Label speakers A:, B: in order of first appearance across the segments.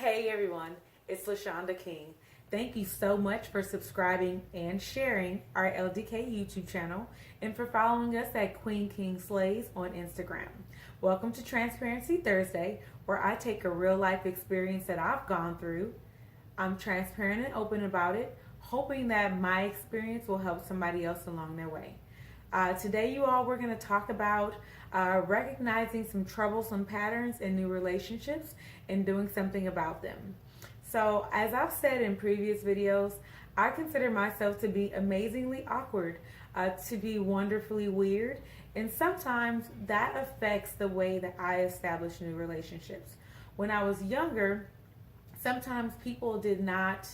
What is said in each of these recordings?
A: Hey everyone, it's LaShonda King. Thank you so much for subscribing and sharing our LDK YouTube channel and for following us at Queen King Slays on Instagram. Welcome to Transparency Thursday, where I take a real life experience that I've gone through. I'm transparent and open about it, hoping that my experience will help somebody else along their way. Today, you all, we're going to talk about recognizing some troublesome patterns in new relationships and doing something about them. So, as I've said in previous videos, I consider myself to be amazingly awkward, to be wonderfully weird, and sometimes that affects the way that I establish new relationships. When I was younger, sometimes people did not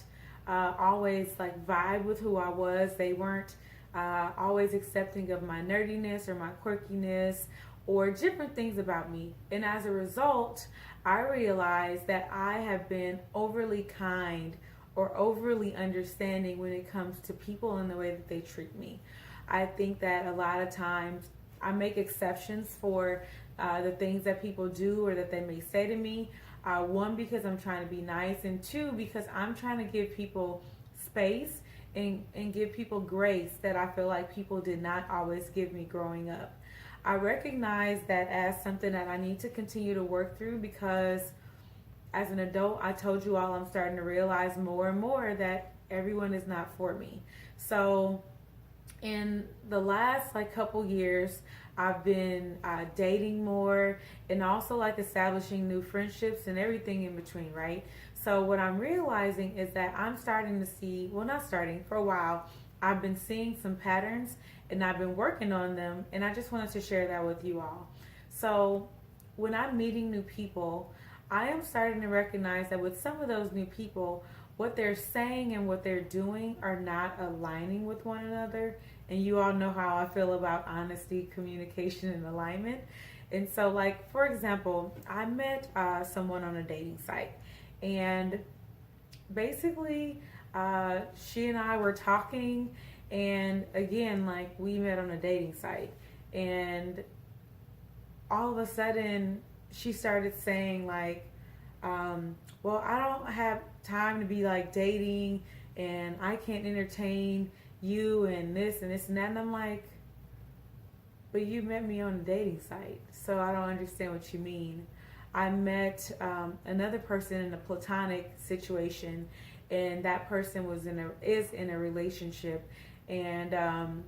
A: always like vibe with who I was. They weren't always accepting of my nerdiness or my quirkiness or different things about me. And as a result, I realized that I have been overly kind or overly understanding when it comes to people and the way that they treat me. I think that a lot of times I make exceptions for the things that people do or that they may say to me. One, because I'm trying to be nice, and two, because I'm trying to give people space and give people grace that I feel like people did not always give me growing up. I recognize that as something that I need to continue to work through because as an adult, I told you all I'm starting to realize more and more that everyone is not for me. So in the last couple years, I've been dating more and also establishing new friendships and everything in between, right? So what I'm realizing is that I'm starting to see, well, not starting, for a while, I've been seeing some patterns and I've been working on them, and I just wanted to share that with you all. So when I'm meeting new people, I am starting to recognize that with some of those new people, what they're saying and what they're doing are not aligning with one another. And you all know how I feel about honesty, communication, and alignment. And so, for example, I met someone on a dating site. And basically, she and I were talking. And again, we met on a dating site. And all of a sudden, she started saying, well, I don't have time to be dating, and I can't entertain you and this and this and that. And I'm like, but you met me on a dating site, so I don't understand what you mean. I met another person in a platonic situation, and that person is in a relationship, and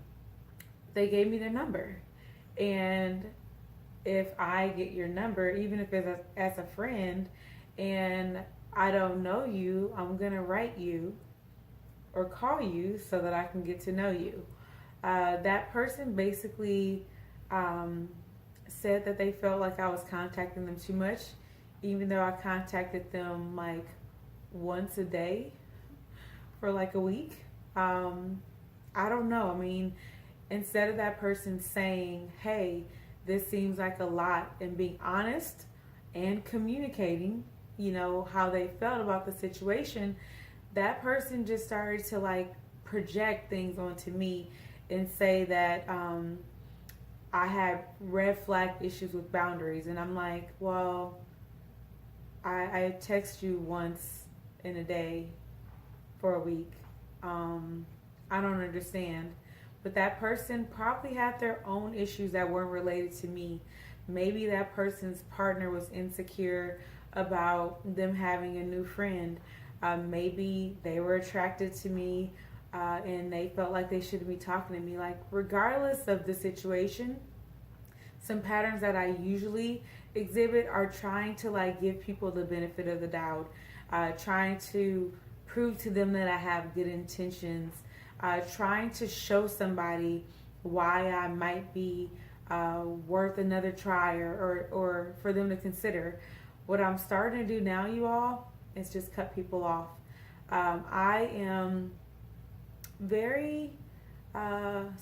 A: they gave me their number. And if I get your number, even if it's as a friend, and I don't know you, I'm gonna write you or call you so that I can get to know you. That person basically said that they felt like I was contacting them too much, even though I contacted them once a day for a week. I don't know. I mean, instead of that person saying, hey, this seems like a lot, and being honest and communicating, how they felt about the situation, that person just started to project things onto me and say that I had red flag issues with boundaries. And I'm like, well, I text you once in a day for a week. I don't understand. But that person probably had their own issues that weren't related to me. Maybe that person's partner was insecure about them having a new friend. Maybe they were attracted to me and they felt like they shouldn't be talking to me. Regardless of the situation, some patterns that I usually exhibit are trying to give people the benefit of the doubt, trying to prove to them that I have good intentions, trying to show somebody why I might be worth another try or for them to consider. What I'm starting to do now, you all, is just cut people off. I am very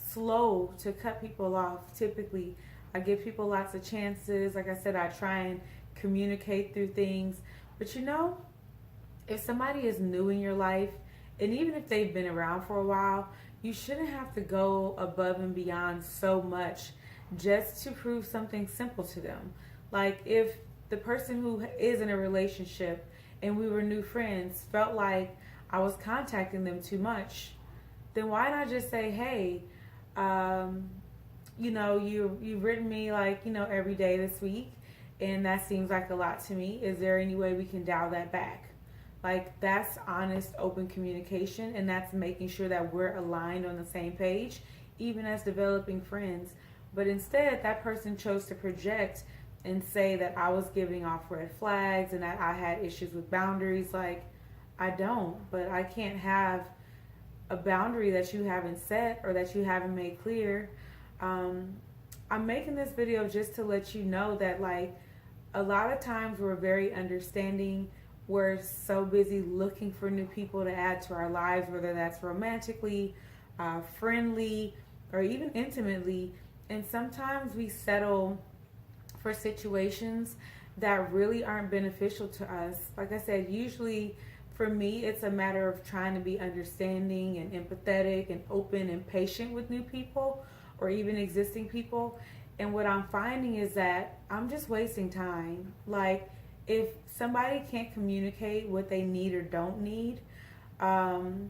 A: slow to cut people off. Typically, I give people lots of chances. Like I said, I try and communicate through things. But if somebody is new in your life, and even if they've been around for a while, you shouldn't have to go above and beyond so much just to prove something simple to them. If the person who is in a relationship and we were new friends, felt like I was contacting them too much, then why not just say, hey, you've written me like, every day this week, and that seems like a lot to me. Is there any way we can dial that back? Like, that's honest, open communication, and that's making sure that we're aligned on the same page, even as developing friends. But instead, that person chose to project and say that I was giving off red flags and that I had issues with boundaries. Like, I don't, but I can't have a boundary that you haven't set or that you haven't made clear. I'm making this video just to let you know that, like, a lot of times we're very understanding. We're so busy looking for new people to add to our lives, whether that's romantically, friendly, or even intimately. And sometimes we settle for situations that really aren't beneficial to us. Like I said, usually for me, it's a matter of trying to be understanding and empathetic and open and patient with new people or even existing people. And what I'm finding is that I'm just wasting time. Like, if somebody can't communicate what they need or don't need, then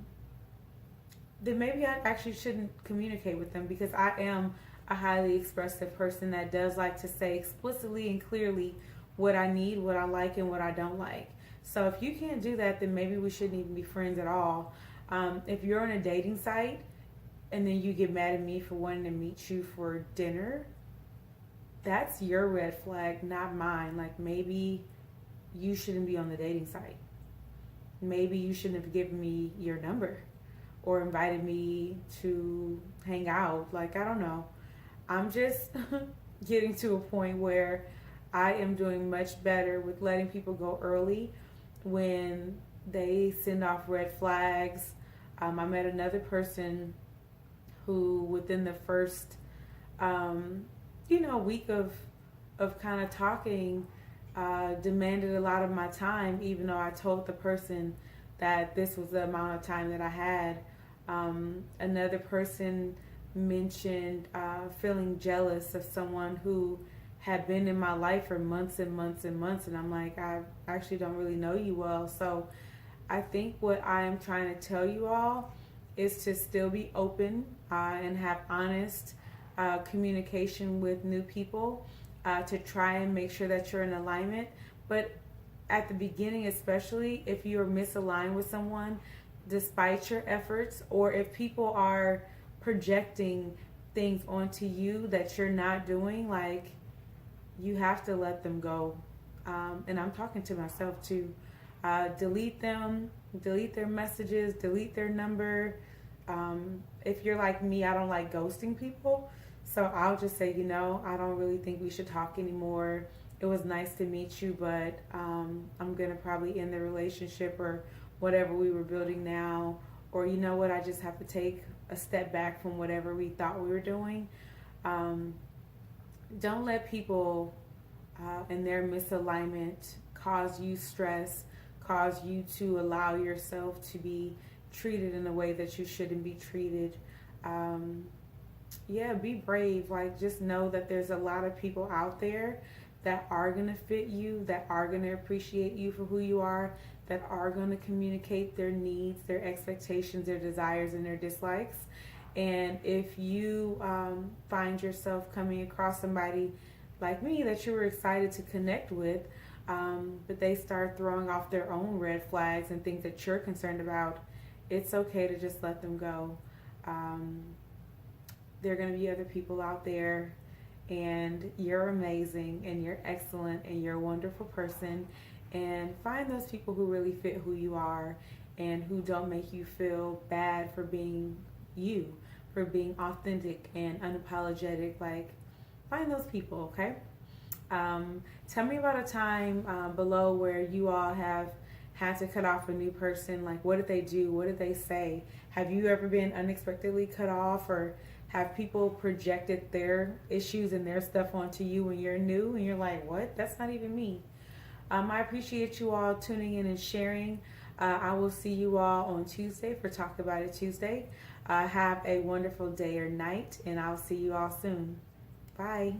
A: maybe I actually shouldn't communicate with them, because I am a highly expressive person that does like to say explicitly and clearly what I need, what I like, and what I don't like. So if you can't do that, then maybe we shouldn't even be friends at all. If you're on a dating site and then you get mad at me for wanting to meet you for dinner, that's your red flag, not mine. Like, maybe you shouldn't be on the dating site. Maybe you shouldn't have given me your number or invited me to hang out. Like, I don't know. I'm just getting to a point where I am doing much better with letting people go early when they send off red flags. I met another person who, within the first, week of kind of talking, demanded a lot of my time, even though I told the person that this was the amount of time that I had. Another person mentioned feeling jealous of someone who had been in my life for months and months and months, and I'm like, I actually don't really know you well. So I think what I am trying to tell you all is to still be open and have honest communication with new people, to try and make sure that you're in alignment. But at the beginning, especially if you're misaligned with someone, despite your efforts, or if people are projecting things onto you that you're not doing, like, you have to let them go. And I'm talking to myself too. Delete them, delete their messages, delete their number. If you're like me, I don't like ghosting people. So I'll just say, I don't really think we should talk anymore. It was nice to meet you, but I'm going to probably end the relationship or whatever we were building now. Or, you know what, I just have to take a step back from whatever we thought we were doing. Don't let people and their misalignment cause you stress, cause you to allow yourself to be treated in a way that you shouldn't be treated. Be brave. Like, just know that there's a lot of people out there that are going to fit you, that are going to appreciate you for who you are, that are going to communicate their needs, their expectations, their desires, and their dislikes. And if you find yourself coming across somebody like me that you were excited to connect with, but they start throwing off their own red flags and things that you're concerned about, it's okay to just let them go. There are going to be other people out there, and you're amazing, and you're excellent, and you're a wonderful person. And find those people who really fit who you are and who don't make you feel bad for being you, for being authentic and unapologetic. Like, find those people, okay? Tell me about a time below where you all have had to cut off a new person. Like, what did they do? What did they say? Have you ever been unexpectedly cut off, or have people projected their issues and their stuff onto you when you're new and you're like, what? That's not even me. I appreciate you all tuning in and sharing. I will see you all on Tuesday for Talk About It Tuesday. Have a wonderful day or night, and I'll see you all soon. Bye.